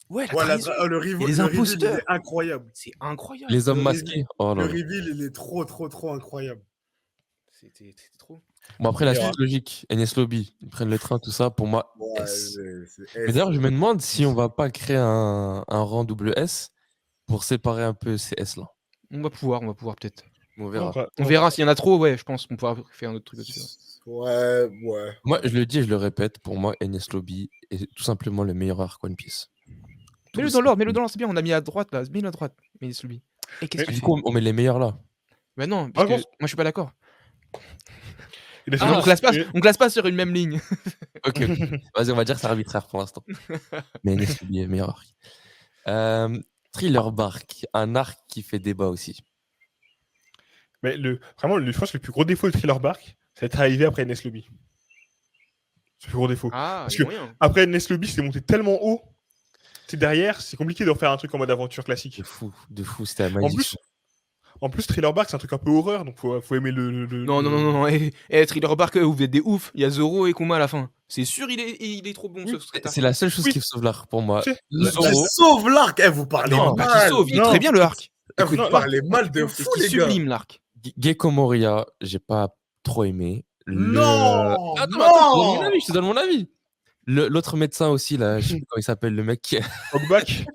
Ouais, la Ouais, trahison. le Il y a des reveal, il est imposteurs. incroyable. C'est incroyable. Les hommes Le masqués. Oh Le là là. reveal, il est trop incroyable. C'était trop. Bon, après, la Et, suite logique, Enies Lobby, ils prennent le train, tout ça, pour moi, Ouais, S. c'est Mais S. d'ailleurs, je me demande si on va pas créer un rang double S pour séparer un peu ces S-là. On va pouvoir peut-être. On verra. On verra s'il y en a trop, ouais, je pense qu'on pourra faire un autre truc là-dessus. Ouais. Moi, je le dis et je le répète, pour moi, Enies Lobby est tout simplement le meilleur arc One Piece. Mets-le dans l'ordre, c'est bien, on a mis à droite là, mets-le à droite. Mais celui. Et qu'est-ce que tu Du fais? coup, on met les meilleurs là. Bah non, parce Ah, que bon. moi je suis pas d'accord. il a Non, fait- on classe pas sur une même ligne. Ok. Vas-y, on va dire que c'est arbitraire pour l'instant. Mais Enies Lobby est le meilleur arc. Thriller Bark, un arc qui fait débat aussi. Mais vraiment, je pense que le plus gros défaut de Thriller Bark, c'est d'être arrivé après NS Lobby. C'est le plus gros défaut. Ah, Parce il y a que- moyen. Après NS Lobby, c'est monté tellement haut. C'est derrière, c'est compliqué de refaire un truc en mode aventure classique. De fou, c'était la En malédiction. plus, Thriller Bark, c'est un truc un peu horreur, donc faut aimer le. Non. Thriller Bark, vous êtes des ouf. Il y a Zoro et Kuma à la fin. C'est sûr, il est trop bon ce cet arc. C'est la seule chose Oui. qui sauve l'arc pour moi. Tu sais, Zoro, Sauve l'arc. Vous parlez Non, Pas mal. qu'il sauve, il est non. très bien le arc. Vous non, parlez mal de C'est fou, qui les gars. sublime l'arc. Gecko Moria, j'ai pas trop aimé. Non, Attends, non. je te donne mon avis. L'autre médecin aussi, là, je sais plus comment il s'appelle, le mec qui. Hogback.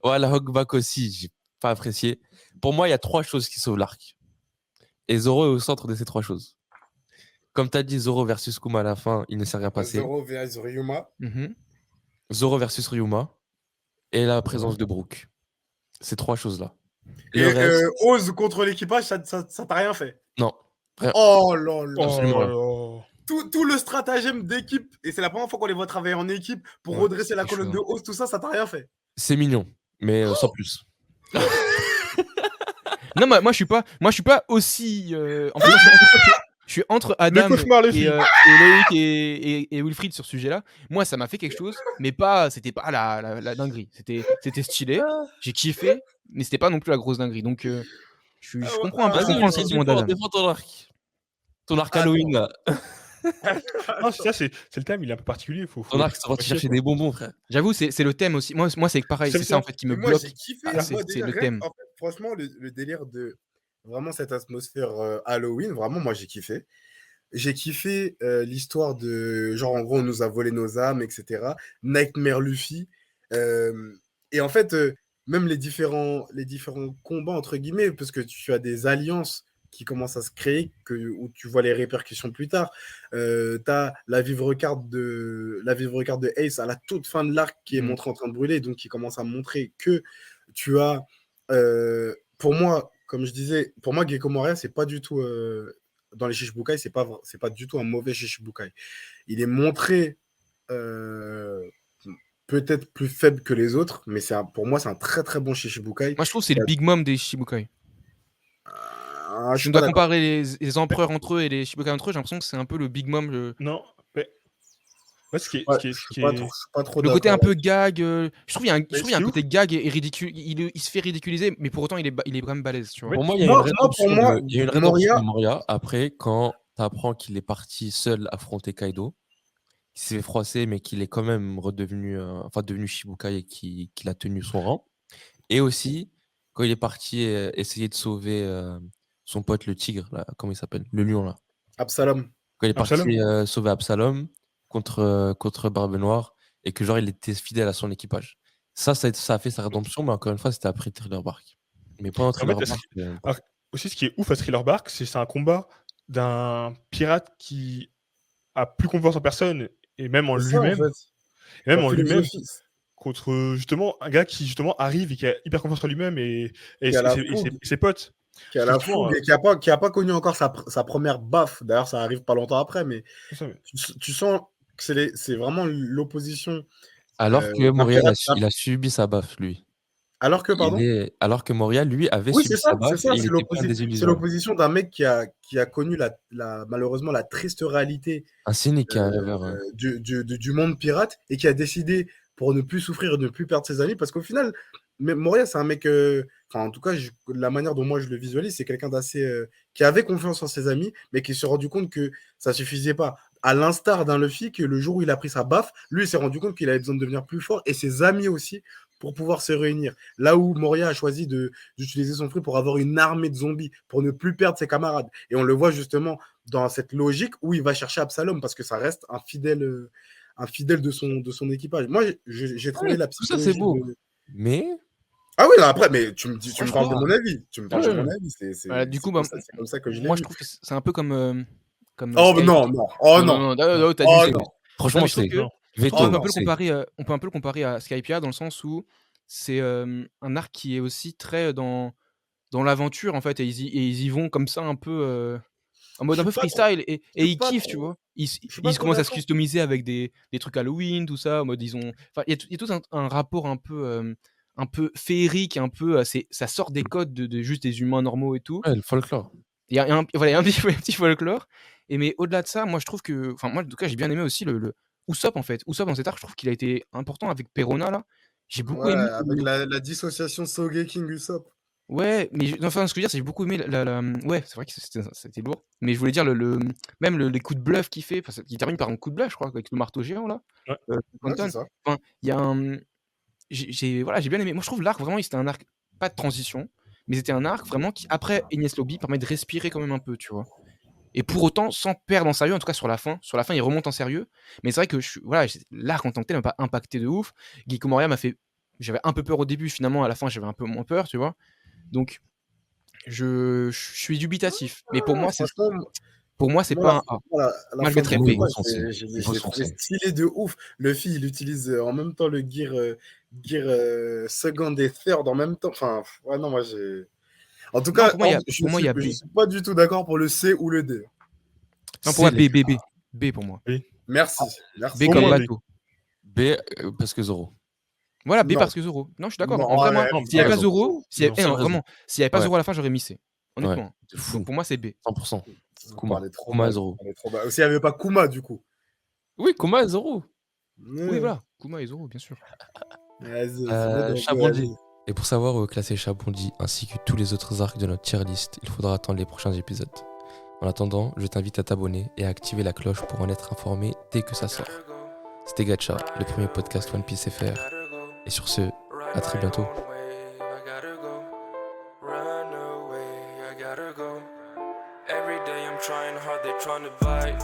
Ouais, la Hogback aussi, j'ai pas apprécié. Pour moi, il y a 3 choses qui sauvent l'arc. Et Zoro est au centre de ces 3 choses. Comme tu as dit, Zoro versus Kuma à la fin, il ne s'est rien passé. Zoro vs Ryuma. Mhm. Zoro versus Ryuma. Et la présence de Brook. Ces 3 choses-là. Et Le reste, Oz contre l'équipage, ça t'a rien fait. non. Oh là là. Absolument rien. Oh. Tout le stratagème d'équipe, et c'est la première fois qu'on les voit travailler en équipe pour Ouais, redresser la c'est colonne chaud. de Oz, tout ça, ça t'a rien fait. C'est mignon, mais sans plus. Non, moi je suis pas aussi. En fait, je suis entre Adam cauchemar, le et film. Loïc et Wilfried sur ce sujet-là. Moi, ça m'a fait quelque chose, mais c'était pas la dinguerie. C'était stylé, j'ai kiffé, mais c'était pas non plus la grosse dinguerie. Donc, je comprends un peu le sentiment d'Adam. Défends ton arc. Ton arc Halloween, là. Non, c'est ça, c'est le thème, il est un peu particulier. Ton arc, c'est pour te chercher des bonbons, frère. J'avoue, c'est le thème aussi. Moi c'est pareil, C'est c'est le ça en thème. fait qui me Et moi, bloque. j'ai kiffé. Ah, Moi, c'est déjà, le rien thème. que- en fait, franchement, le délire de vraiment cette atmosphère Halloween, vraiment, moi, j'ai kiffé. J'ai kiffé l'histoire de genre, en gros, on nous a volé nos âmes, etc. Nightmare Luffy. Et en fait, même les différents combats, entre guillemets, parce que tu as des alliances qui commencent à se créer, où tu vois les répercussions plus tard. Tu as la vivre carte de Ace à la toute fin de l'arc qui est montrée en train de brûler, donc qui commence à montrer que tu as, pour moi, comme je disais, pour moi, Gecko Moria, c'est pas du tout, dans les Shichibukai, c'est pas du tout un mauvais Shichibukai. Il est montré peut-être plus faible que les autres, mais pour moi, c'est un très très bon Shichibukai. Moi je trouve que c'est le Big Mom des Shichibukai. Je Si suis on pas doit d'accord. comparer les empereurs entre eux et les Shichibukai entre eux, j'ai l'impression que c'est un peu le Big Mom. Non, mais. Ouais, ce qui est. Ouais, ce qui est- je ce suis qui pas est- trop- je suis pas trop Le côté un d'accord. peu gag, je trouve qu'il y a un, Mais je trouve il y a un c'est côté gag et ridicule. Il se fait ridiculiser, mais pour autant il est quand même balèze, tu vois. Pour moi, il y a Moi, une pour rédemption moi, il y a une rédemption de Moria après quand tu apprends qu'il est parti seul affronter Kaido, qu'il s'est fait froisser, mais qu'il est quand même devenu Shichibukai et qu'il a tenu son rang. Et aussi, quand il est parti essayer de sauver son pote le tigre, là, comment il s'appelle? Le lion, là. Absalom. Quand il est parti sauver Absalom contre Barbe Noire et que genre il était fidèle à son équipage. Ça a fait sa rédemption, mais encore une fois, c'était après Thriller Bark. Mais pendant Thriller Bark. Aussi, ce qui est ouf à Thriller Bark, c'est un combat d'un pirate qui a plus confiance en personne et même en C'est ça, lui-même. en fait. Et même La en lui-même. philosophie. Contre justement un gars qui justement arrive et qui a hyper confiance en lui-même et Qui a la fougue. ses potes. qui a Parce la que souvent, fougue et qui a pas connu encore sa première baffe. D'ailleurs, ça arrive pas longtemps après, mais c'est ça, mais- tu sens que c'est vraiment l'opposition Alors que d'un Montréal, pirate. il a subi sa baffe, lui. Alors que, pardon? Alors que Montréal, lui, avait Oui, subi sa c'est baffe ça, et il était pas c'est désillusionné. l'opposition d'un mec qui a connu malheureusement la triste réalité Un cynique et un rêveur. du monde pirate et qui a décidé pour ne plus souffrir et ne plus perdre ses amis parce qu'au final, Moria, c'est un mec, enfin, en tout cas, la manière dont moi je le visualise, c'est quelqu'un d'assez. Qui avait confiance en ses amis, mais qui s'est rendu compte que ça suffisait pas. À l'instar d'un Luffy, que le jour où il a pris sa baffe, lui, il s'est rendu compte qu'il avait besoin de devenir plus fort et ses amis aussi pour pouvoir se réunir. Là où Moria a choisi d'utiliser son fruit pour avoir une armée de zombies, pour ne plus perdre ses camarades. Et on le voit justement dans cette logique où il va chercher Absalom parce que ça reste un fidèle de son équipage. Moi, j'ai trouvé Ouais, la tout ça, c'est psychologie beau. de... Mais, Ah oui, non, après, mais tu Moi, me je parles de trouve. mon avis. Tu me parles de ouais, mon avis. Voilà, du coup, C'est comme ça que je l'ai moi, je vu. trouve que c'est un peu comme Oh Skype. non, non, oh Non, non, non, t'as oh dit. non, Non, franchement, mais je trouve c'est que non. je trouve oh qu'on peut un non. peu le c'est. comparer, on peut un peu le comparer à Skypiea dans le sens où c'est un arc qui est aussi très dans l'aventure en fait, et ils y vont comme ça un peu en Je mode un suis peu pas trop, freestyle et je suis ils pas kiffent, tu trop, vois. je suis pas Ils trop commencent à se d'accord. customiser avec des trucs Halloween, tout ça, en mode ils ont. Enfin, il y a tout un rapport un peu féerique, un peu. Ça sort des codes de juste des humains normaux et tout. Ouais, le folklore. Voilà, il y a un petit, un petit folklore. Mais au-delà de ça, moi je trouve que. Enfin, moi en tout cas, j'ai bien aimé aussi le Usopp en fait. Usopp dans cet arc, je trouve qu'il a été important avec Perona là. J'ai beaucoup Ouais, aimé. avec la dissociation Sogeking Usopp. Ouais, mais enfin, ce que je veux dire, c'est que j'ai beaucoup aimé ouais, c'est vrai que c'était lourd. Mais je voulais dire même les coups de bluff qu'il fait, enfin, il termine par un coup de bluff, je crois, avec le marteau géant là. Ouais. Ouais, c'est Quantum. ça. Enfin, il y a un. Voilà, j'ai bien aimé. Moi, je trouve l'arc vraiment, c'était un arc pas de transition, mais c'était un arc vraiment qui, après Enies Lobby, permet de respirer quand même un peu, tu vois. Et pour autant, sans perdre en sérieux, en tout cas sur la fin. Sur la fin, il remonte en sérieux. Mais c'est vrai que voilà, l'arc en tant que tel m'a pas impacté de ouf. Gecko Moria m'a fait. J'avais un peu peur au début, finalement, à la fin, j'avais un peu moins peur, tu vois. Donc, je suis dubitatif. Mais Franchement, pour moi, c'est moi, pas un A. la Moi, je fin mettrais du Moi, il B. vaut combat, son C. je Il vaut l'ai son trouvé C. stylé de ouf. Luffy, il utilise en même temps le gear second et third en même temps. Enfin, ouais, non, moi, j'ai... En tout Non, cas, pour moi, il y a B. je suis pas du tout d'accord pour le C ou le D. Non, pour C'est moi, les B pour moi. Oui. Merci, B Au comme moins, bateau. B parce que Zoro. Voilà, B Non, parce que Zoro. Non, je suis d'accord. non, En vrai, moi, arrête, non, s'il n'y avait pas arrête. raison. Zoro, non. Seule non, raison. vraiment, s'il n'y avait pas Ouais. Zoro à la fin, j'aurais mis C. Honnêtement. C'est fou. Donc pour moi, c'est B. 100%. Vous Kuma. parlez trop Kuma mal, Zoro. vous parlez trop mal. S'il n'y avait pas Kuma, du coup. Oui, Kuma et Zoro. Oui, voilà. Kuma et Zoro, bien sûr. Vas-y, vas-y. Chabondi. Et pour savoir classer Chabondi ainsi que tous les autres arcs de notre tier list, il faudra attendre les prochains épisodes. En attendant, je t'invite à t'abonner et à activer la cloche pour en être informé dès que ça sort. C'était Gacha, le premier podcast One Piece FR. Et sur ce, à très bientôt. Every day I'm trying hard, they trying to bite.